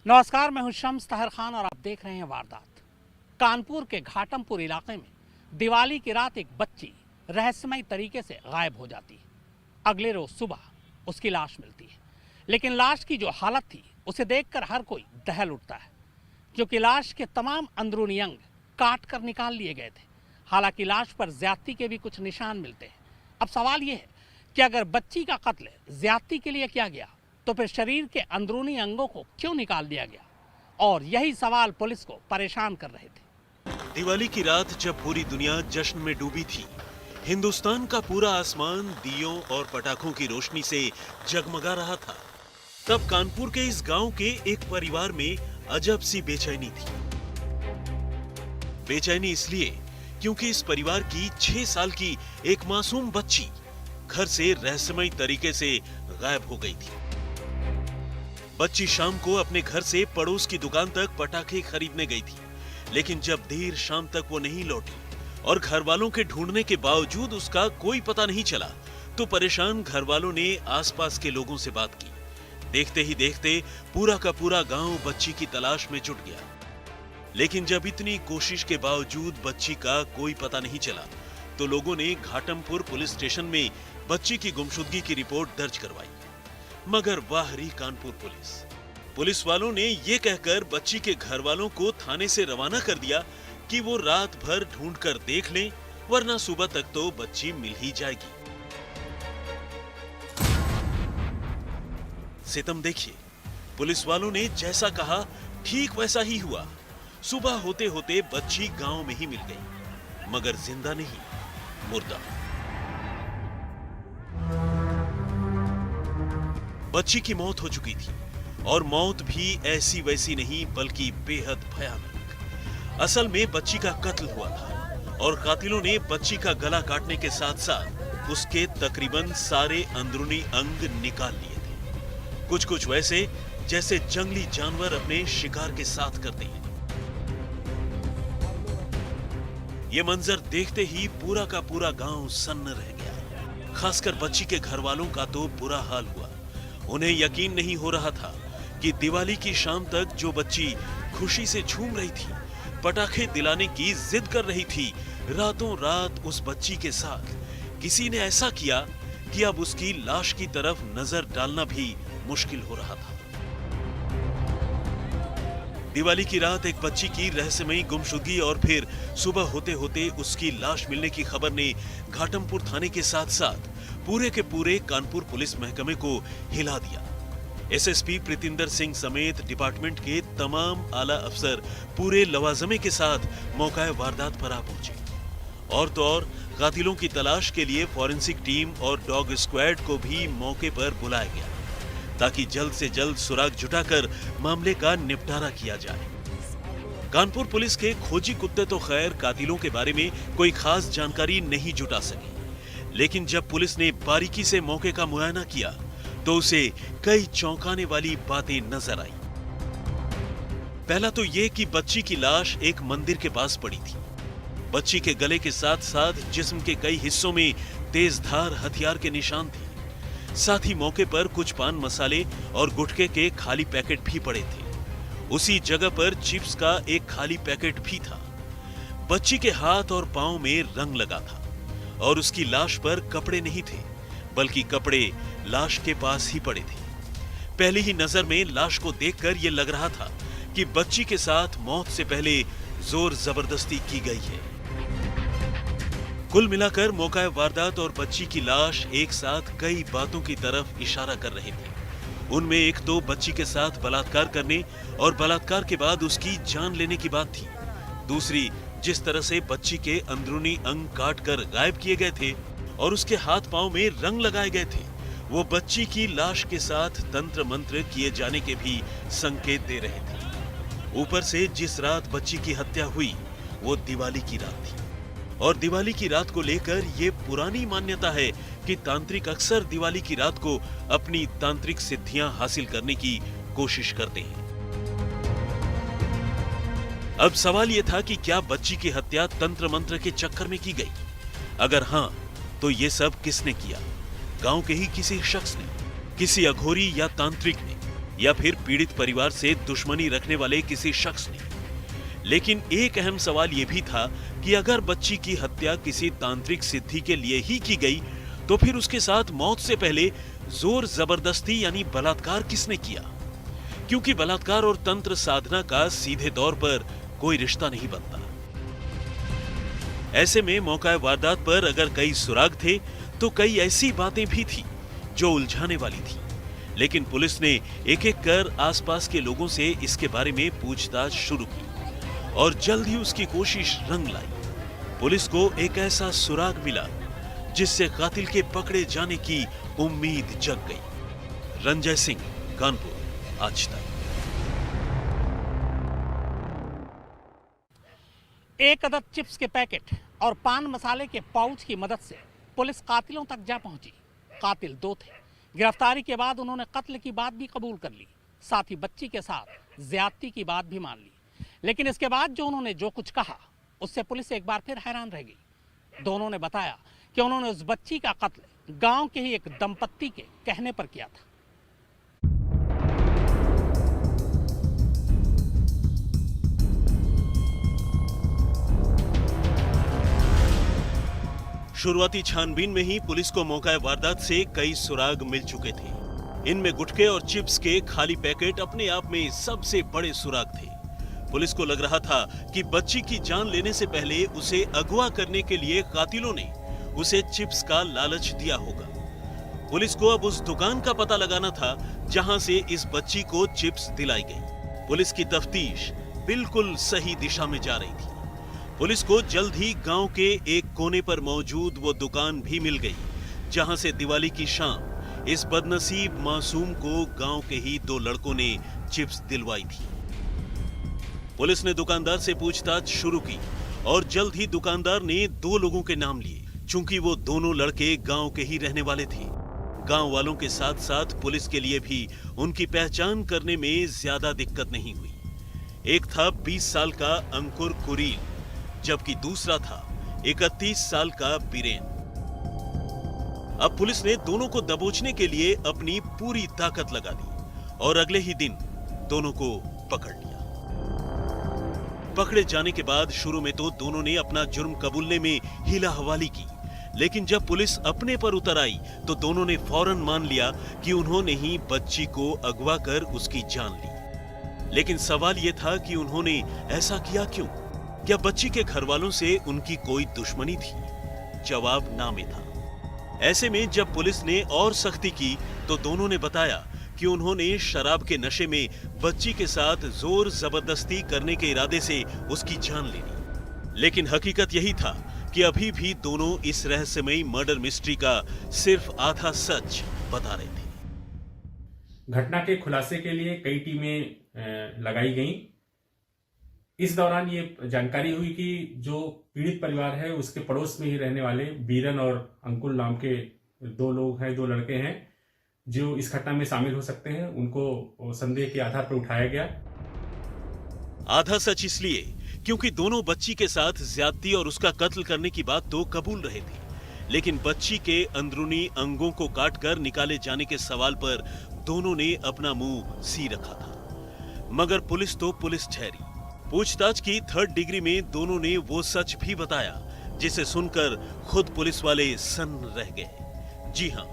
नमस्कार, मैं हूं शम्स तहर खान और आप देख रहे हैं वारदात। कानपुर के घाटमपुर इलाके में दिवाली की रात एक बच्ची रहस्यमय तरीके से गायब हो जाती है। अगले रोज सुबह उसकी लाश मिलती है, लेकिन लाश की जो हालत थी उसे देखकर हर कोई दहल उठता है, क्योंकि लाश के तमाम अंदरूनी अंग काट कर निकाल लिए गए थे। हालांकि लाश पर ज्यादती के भी कुछ निशान मिलते हैं। अब सवाल यह है कि अगर बच्ची का कत्ल ज्यादती के लिए किया गया तो फिर शरीर के अंदरूनी अंगों को क्यों निकाल दिया गया? और यही सवाल पुलिस को परेशान कर रहे थे। दिवाली की रात जब पूरी दुनिया जश्न में डूबी थी, हिंदुस्तान का पूरा आसमान दियों और पटाखों की रोशनी से जगमगा रहा था, तब कानपुर के इस गांव के एक परिवार में अजब सी बेचैनी थी। बेचैनी इसलिए क्योंकि इस परिवार की 6 साल की एक मासूम बच्ची घर से रहस्यमय तरीके से गायब हो गई थी। बच्ची शाम को अपने घर से पड़ोस की दुकान तक पटाखे खरीदने गई थी, लेकिन जब देर शाम तक वो नहीं लौटी और घर वालों के ढूंढने के बावजूद उसका कोई पता नहीं चला, तो परेशान घर वालों ने आसपास के लोगों से बात की। देखते ही देखते पूरा का पूरा गांव बच्ची की तलाश में जुट गया। लेकिन जब इतनी कोशिश के बावजूद बच्ची का कोई पता नहीं चला, तो लोगों ने घाटमपुर पुलिस स्टेशन में बच्ची की गुमशुदगी की रिपोर्ट दर्ज करवाई। मगर वाहरी कानपुर पुलिस वालों ने ये कहकर बच्ची के घर वालों को थाने से रवाना कर दिया कि वो रात भर ढूंढ कर देख लें, वरना सुबह तक तो बच्ची मिल ही जाएगी। सितम देखिए, पुलिस वालों ने जैसा कहा ठीक वैसा ही हुआ। सुबह होते होते बच्ची गांव में ही मिल गई, मगर जिंदा नहीं, मुर्दा। बच्ची की मौत हो चुकी थी, और मौत भी ऐसी वैसी नहीं बल्कि बेहद भयानक। असल में बच्ची का कत्ल हुआ था और कातिलों ने बच्ची का गला काटने के साथ साथ उसके तकरीबन सारे अंदरूनी अंग निकाल लिए थे, कुछ कुछ वैसे जैसे जंगली जानवर अपने शिकार के साथ करते हैं। ये मंजर देखते ही पूरा का पूरा गांव सन्न रह गया। खासकर बच्ची के घर वालों का तो बुरा हाल हुआ। उन्हें यकीन नहीं हो रहा था कि दिवाली की शाम तक जो बच्ची खुशी से झूम रही थी, पटाखे दिलाने की जिद कर रही थी, रातों रात उस बच्ची के साथ किसी ने ऐसा किया कि अब उसकी लाश की तरफ नजर डालना भी मुश्किल हो रहा था। दिवाली की रात एक बच्ची की रहस्यमयी गुमशुदगी और फिर सुबह होते होते उसकी लाश मिलने की खबर ने घाटमपुर थाने के साथ साथ पूरे के पूरे कानपुर पुलिस महकमे को हिला दिया। एसएसपी प्रीतिंदर सिंह समेत डिपार्टमेंट के तमाम आला अफसर पूरे लवाजमे के साथ मौका वारदात पर आ पहुंचे। और तो और कातिलों की तलाश के लिए फॉरेंसिक टीम और डॉग स्क्वाड को भी मौके पर बुलाया गया, ताकि जल्द से जल्द सुराग जुटाकर मामले का निपटारा किया जाए। कानपुर पुलिस के खोजी कुत्ते तो खैर कातिलों के बारे में कोई खास जानकारी नहीं जुटा सके, लेकिन जब पुलिस ने बारीकी से मौके का मुआयना किया तो उसे कई चौंकाने वाली बातें नजर आई। पहला तो ये कि बच्ची की लाश एक मंदिर के पास पड़ी थी। बच्ची के गले के साथ साथ जिस्म के कई हिस्सों में तेजधार हथियार के निशान थे। साथ ही मौके पर कुछ पान मसाले और गुटखे के खाली पैकेट भी पड़े थे। उसी जगह पर चिप्स का एक खाली पैकेट भी था। बच्ची के हाथ और पांव में रंग लगा था और उसकी लाश पर कपड़े नहीं थे, बल्कि कपड़े लाश के पास ही पड़े थे। पहली ही नजर में लाश को देखकर यह लग रहा था कि बच्ची के साथ मौत से पहले जोर जबरदस्ती की गई है। कुल मिलाकर मौका वारदात और बच्ची की लाश एक साथ कई बातों की तरफ इशारा कर रहे थे। उनमें एक तो बच्ची के साथ बलात्कार करने और बलात्कार के बाद उसकी जान लेने की बात थी। दूसरी, जिस तरह से बच्ची के अंदरूनी अंग काटकर गायब किए गए थे और उसके हाथ पांव में रंग लगाए गए थे, वो बच्ची की लाश के साथ तंत्र मंत्र किए जाने के भी संकेत दे रहे थे। ऊपर से जिस रात बच्ची की हत्या हुई वो दिवाली की रात थी, और दिवाली की रात को लेकर ये पुरानी मान्यता है कि तांत्रिक अक्सर दिवाली की रात को अपनी तांत्रिक सिद्धियां हासिल करने की कोशिश करते हैं। अब सवाल यह था कि क्या बच्ची की हत्या तंत्र मंत्र के चक्कर में की गई? अगर हां, तो ये सब किसने किया? गांव के ही किसी शख्स ने, किसी अघोरी या तांत्रिक ने, या फिर पीड़ित परिवार से दुश्मनी रखने वाले किसी शख्स ने। लेकिन एक अहम सवाल यह भी था कि अगर बच्ची की हत्या किसी तांत्रिक सिद्धि के लिए ही की गई तो फिर उसके साथ मौत से पहले जोर जबरदस्ती यानी बलात्कार किसने किया, क्योंकि बलात्कार और तंत्र साधना का सीधे तौर पर कोई रिश्ता नहीं बनता। ऐसे में मौका वारदात पर अगर कई सुराग थे तो कई ऐसी बातें भी थी जो उलझाने वाली थी। लेकिन पुलिस ने एक एक कर आसपास के लोगों से इसके बारे में पूछताछ शुरू की और जल्द ही उसकी कोशिश रंग लाई। पुलिस को एक ऐसा सुराग मिला जिससे कातिल के पकड़े जाने की उम्मीद जग गई। रंजय सिंह, कानपुर, आज तक। एक अदद चिप्स के पैकेट और पान मसाले के पाउच की मदद से पुलिस कातिलों तक जा पहुंची। कातिल 2 थे। गिरफ्तारी के बाद उन्होंने कत्ल की बात भी कबूल कर ली, साथ ही बच्ची के साथ ज्यादती की बात भी मान ली। लेकिन इसके बाद जो उन्होंने जो कुछ कहा उससे पुलिस एक बार फिर हैरान रह गई। दोनों ने बताया कि उन्होंने उस बच्ची का कत्ल गांव के ही एक दंपत्ति के कहने पर किया था। शुरुआती छानबीन में ही पुलिस को मौका वारदात से कई सुराग मिल चुके थे। इनमें गुटखे और चिप्स के खाली पैकेट अपने आप में सबसे बड़े सुराग थे। पुलिस को लग रहा था कि बच्ची की जान लेने से पहले उसे अगवा करने के लिए कातिलों ने उसे चिप्स का लालच दिया होगा। पुलिस को अब उस दुकान का पता लगाना था जहां से इस बच्ची को चिप्स दिलाई गई। पुलिस की तफ्तीश बिल्कुल सही दिशा में जा रही थी। पुलिस को जल्द ही गांव के एक कोने पर मौजूद वो दुकान भी मिल गई जहां से दिवाली की शाम इस बदनसीब मासूम को गांव के ही 2 लड़कों ने चिप्स दिलवाई थी। पुलिस ने दुकानदार से पूछताछ शुरू की और जल्द ही दुकानदार ने 2 लोगों के नाम लिए, चूंकि वो दोनों लड़के गांव के ही रहने वाले थे। गांव वालों के साथ साथ पुलिस के लिए भी उनकी पहचान करने में ज्यादा दिक्कत नहीं हुई। एक था 20 साल का अंकुर कुरील, जबकि दूसरा था 31 साल का बीरेन। अब पुलिस ने दोनों को दबोचने के लिए अपनी पूरी ताकत लगा दी और अगले ही दिन दोनों को पकड़ लिया। पकड़े जाने के बाद शुरू में तो दोनों ने अपना जुर्म कबूलने में हीला हवाली की, लेकिन जब पुलिस अपने पर उतर आई तो दोनों ने फौरन मान लिया कि उन्होंने ही बच्ची को अगवा कर उसकी जान ली। लेकिन सवाल यह था कि उन्होंने ऐसा किया क्यों? क्या बच्ची के घर वालों से उनकी कोई दुश्मनी थी? जवाब ना में था। ऐसे में जब पुलिस ने और सख्ती की तो दोनों ने बताया कि उन्होंने शराब के नशे में बच्ची के साथ जोर जबरदस्ती करने के इरादे से उसकी जान ले ली। लेकिन हकीकत यही था कि अभी भी दोनों इस रहस्यमयी मर्डर मिस्ट्री का सिर्फ आधा सच बता रहे थे। घटना के खुलासे के लिए कई टीमें लगाई गईं। इस दौरान ये जानकारी हुई कि जो पीड़ित परिवार है उसके पड़ोस में ही रहने वाले बीरन और अंकुल नाम के 2 लोग हैं, 2 लड़के हैं जो इस घटना में शामिल हो सकते हैं। उनको संदेह के आधार पर उठाया गया। आधा सच इसलिए क्योंकि दोनों बच्ची के साथ ज्यादती और उसका कत्ल करने की बात तो कबूल रहे थे, लेकिन बच्ची के अंदरूनी अंगों को काटकर निकाले जाने के सवाल पर दोनों ने अपना मुंह सी रखा था। मगर पुलिस तो पुलिस ठहरी। पूछताछ की 3rd डिग्री में दोनों ने वो सच भी बताया जिसे सुनकर खुद पुलिस वाले सन्न रह गए। जी हां,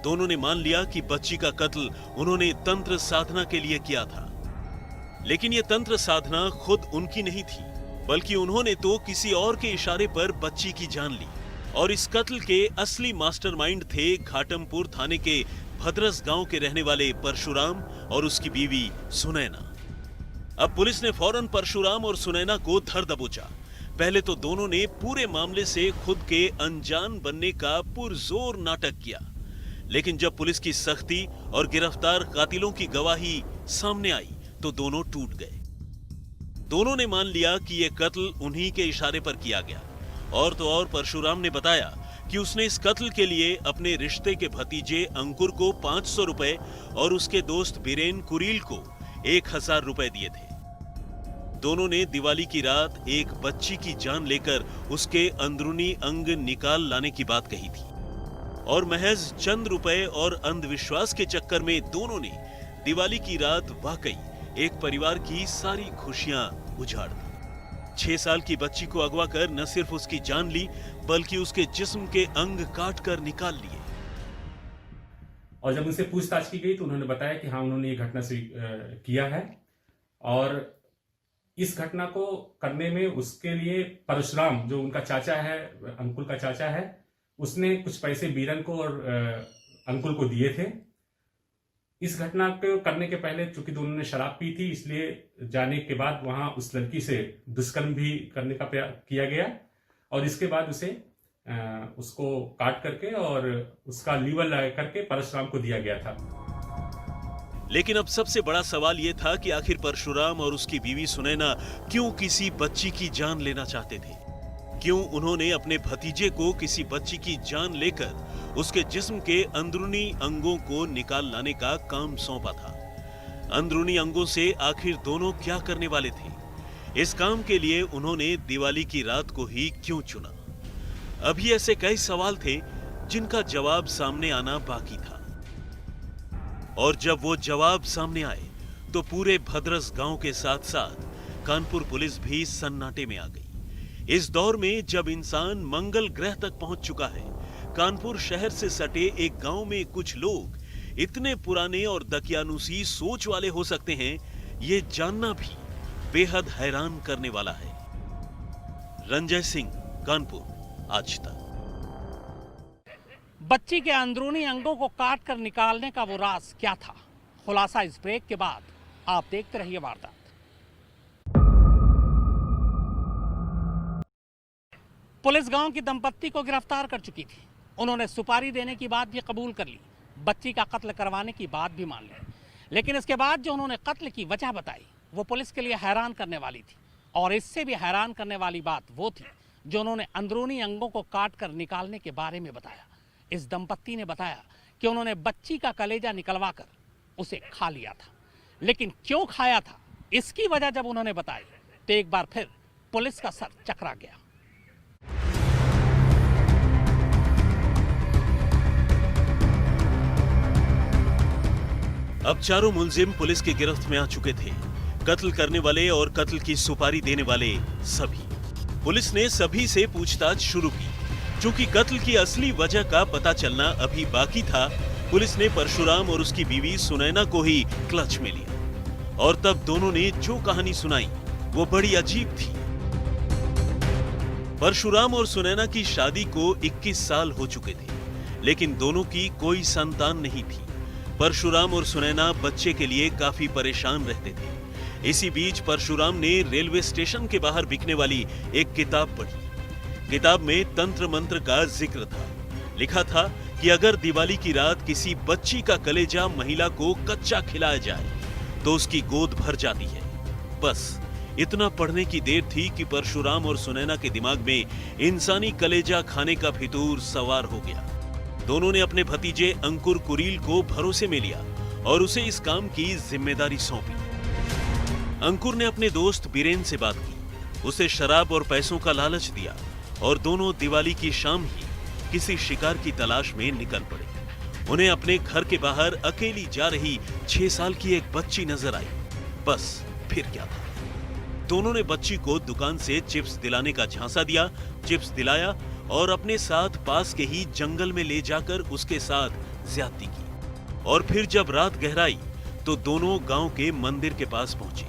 दोनों ने मान लिया कि बच्ची का कत्ल उन्होंने तंत्र साधना के लिए किया था। लेकिन यह तंत्र साधना खुद उनकी नहीं थी, बल्कि उन्होंने तो किसी और के इशारे पर बच्ची की जान ली। और इस कत्ल के असली मास्टरमाइंड थे घाटमपुर थाने के भद्रस गांव के रहने वाले परशुराम और उसकी बीवी सुनैना। अब पुलिस ने फौरन परशुराम और सुनैना को धर दबोचा। पहले तो दोनों ने पूरे मामले से खुद के अनजान बनने का पुरजोर नाटक किया, लेकिन जब पुलिस की सख्ती और गिरफ्तार कातिलों की गवाही सामने आई तो दोनों टूट गए। दोनों ने मान लिया कि यह कत्ल उन्हीं के इशारे पर किया गया। और तो और परशुराम ने बताया कि उसने इस कत्ल के लिए अपने रिश्ते के भतीजे अंकुर को 500 रुपए और उसके दोस्त बीरेन कुरील को 1000 रुपए दिए थे। दोनों ने दिवाली की रात एक बच्ची की जान लेकर उसके अंदरूनी अंग निकाल लाने की बात कही थी और महज चंद रुपए और अंधविश्वास के चक्कर में दोनों ने दिवाली की रात वाकई एक परिवार की सारी खुशियां उजाड़ दी। 6 साल की बच्ची को अगवा कर न सिर्फ उसकी जान ली, बल्कि उसके जिस्म के अंग काट कर निकाल लिए। और जब उनसे पूछताछ की गई तो उन्होंने बताया कि हाँ, उन्होंने ये घटना से किया है और इस घटना को करने में उसके लिए परशुराम, जो उनका चाचा है, अंकुल का चाचा है, उसने कुछ पैसे बीरन को और अंकुल को दिए थे। इस घटना को करने के पहले चूंकि दोनों ने शराब पी थी, इसलिए जाने के बाद वहां उस लड़की से दुष्कर्म भी करने का किया गया और इसके बाद उसको काट करके और उसका लीवर लगा करके परशुराम को दिया गया था। लेकिन अब सबसे बड़ा सवाल यह था कि आखिर परशुराम और उसकी बीवी सुनैना क्यों किसी बच्ची की जान लेना चाहते थे? क्यों उन्होंने अपने भतीजे को किसी बच्ची की जान लेकर उसके जिस्म के अंदरूनी अंगों को निकाल लाने का काम सौंपा था? अंदरूनी अंगों से आखिर दोनों क्या करने वाले थे? इस काम के लिए उन्होंने दिवाली की रात को ही क्यों चुना? अभी ऐसे कई सवाल थे जिनका जवाब सामने आना बाकी था। और जब वो जवाब सामने आए तो पूरे भद्रस गांव के साथ साथ कानपुर पुलिस भी सन्नाटे में आ गई। इस दौर में जब इंसान मंगल ग्रह तक पहुंच चुका है, कानपुर शहर से सटे एक गांव में कुछ लोग इतने पुराने और दकियानुसी सोच वाले हो सकते हैं, ये जानना भी बेहद हैरान करने वाला है। रंजय सिंह, कानपुर, आज तक। बच्ची के अंदरूनी अंगों को काट कर निकालने का वो राज क्या था? खुलासा इस ब्रेक के बाद। आप देखते रहिए वारदात। पुलिस गांव की दंपत्ति को गिरफ्तार कर चुकी थी। उन्होंने सुपारी देने की बात भी कबूल कर ली, बच्ची का कत्ल करवाने की बात भी मान ली। लेकिन इसके बाद जो उन्होंने कत्ल की वजह बताई वो पुलिस के लिए हैरान करने वाली थी। और इससे भी हैरान करने वाली बात वो थी जो उन्होंने अंदरूनी अंगों को काट कर निकालने के बारे में बताया। इस दंपत्ति ने बताया कि उन्होंने बच्ची का कलेजा निकलवाकर उसे खा लिया था। लेकिन क्यों खाया था, इसकी वजह जब उन्होंने बताई तो एक बार फिर पुलिस का सर चकरा गया। अब चारों मुलजिम पुलिस की गिरफ्त में आ चुके थे। कत्ल करने वाले और कत्ल की सुपारी देने वाले सभी। पुलिस ने सभी से पूछताछ शुरू की। चूंकि कत्ल की असली वजह का पता चलना अभी बाकी था, पुलिस ने परशुराम और उसकी बीवी सुनैना को ही क्लच में लिया। और तब दोनों ने जो कहानी सुनाई वो बड़ी अजीब थी। परशुराम और सुनैना की शादी को 21 साल हो चुके थे, लेकिन दोनों की कोई संतान नहीं थी। परशुराम और सुनैना बच्चे के लिए काफी परेशान रहते थे। इसी बीच परशुराम ने रेलवे स्टेशन के बाहर बिकने वाली एक किताब पढ़ी। किताब में तंत्र मंत्र का जिक्र था। लिखा था कि अगर दिवाली की रात किसी बच्ची का कलेजा महिला को कच्चा खिलाया जाए तो उसकी गोद भर जाती है। बस इतना पढ़ने की देर थी कि परशुराम और सुनैना के दिमाग में इंसानी कलेजा खाने का फितूर सवार हो गया। दोनों ने अपने भतीजे अंकुर कुरील को भरोसे में लिया और उसे इस काम की जिम्मेदारी सौंपी। अंकुर ने अपने दोस्त बीरेन से बात की, उसे शराब और पैसों का लालच दिया और दोनों दिवाली की शाम ही किसी शिकार की तलाश में निकल पड़े। उन्हें अपने घर के बाहर अकेली जा रही 6 साल की एक बच्ची नजर आई। बस फिर क्या था? दोनों ने बच्ची को दुकान से चिप्स दिलाने का झांसा दिया, चिप्स दिलाया और अपने साथ पास के ही जंगल में ले जाकर उसके साथ ज्यादती की। और फिर जब रात गहराई तो दोनों गांव के मंदिर के पास पहुंचे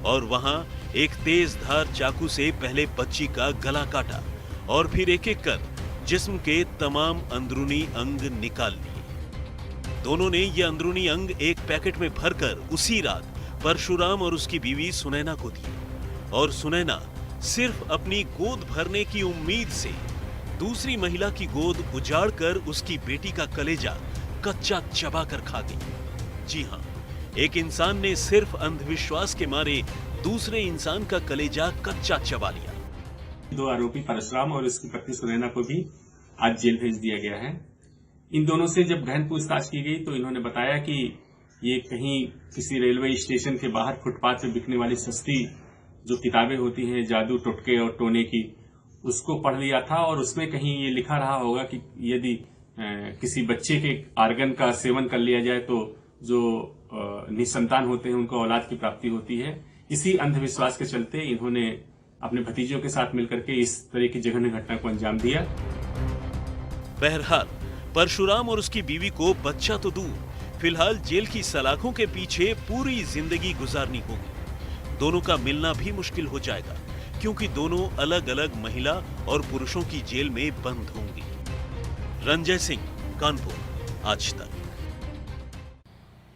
और वहां एक तेज धार चाकू से पहले बच्ची का गला काटा और फिर एक एक कर जिस्म के तमाम अंदरूनी अंग निकाल लिए। दोनों ने ये अंदरूनी अंग एक पैकेट में भरकर उसी रात परशुराम और उसकी बीवी सुनैना को दिए। और सुनैना सिर्फ अपनी गोद भरने की उम्मीद से दूसरी महिला की गोद उजाड़कर उसकी बेटी का कलेजा कच्चा चबा कर खा गई। जी हां, एक इंसान ने सिर्फ अंधविश्वास के मारे दूसरे इंसान का कलेजा कच्चा चबा लिया। 2 आरोपी परशुराम और उसकी पत्नी सुनैना को भी आज जेल भेज दिया गया है। इन दोनों से जब गहन पूछताछ की गई तो इन्होंने बताया कि ये कहीं किसी रेलवे स्टेशन के बाहर फुटपाथ पे बिकने वाली सस्ती जो किताबें होती हैं जादू टोटके और टोने की, उसको पढ़ लिया था और उसमें कहीं ये लिखा रहा होगा कि यदि किसी बच्चे के आर्गन का सेवन कर लिया जाए तो जो निसंतान होते हैं उनको औलाद की प्राप्ति होती है। इसी अंधविश्वास के चलते इन्होंने अपने भतीजों के साथ मिलकर के इस तरह की जघन्य घटना को अंजाम दिया। बहरहाल परशुराम और उसकी बीवी को बच्चा तो दूर, फिलहाल जेल की सलाखों के पीछे पूरी जिंदगी गुजारनी होगी। दोनों का मिलना भी मुश्किल हो जाएगा, क्योंकि दोनों अलग अलग महिला और पुरुषों की जेल में बंद होंगी। रंजय सिंह, कानपुर, आज तक।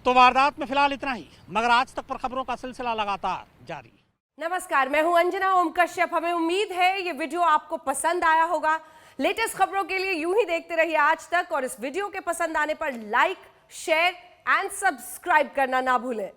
तो वारदात में फिलहाल इतना ही, मगर आज तक पर खबरों का सिलसिला लगातार जारी। नमस्कार, मैं हूं अंजना ओम कश्यप। हमें उम्मीद है ये वीडियो आपको पसंद आया होगा। लेटेस्ट खबरों के लिए यूं ही देखते रहिए आज तक, और इस वीडियो के पसंद आने पर लाइक, शेयर एंड सब्सक्राइब करना ना भूलें।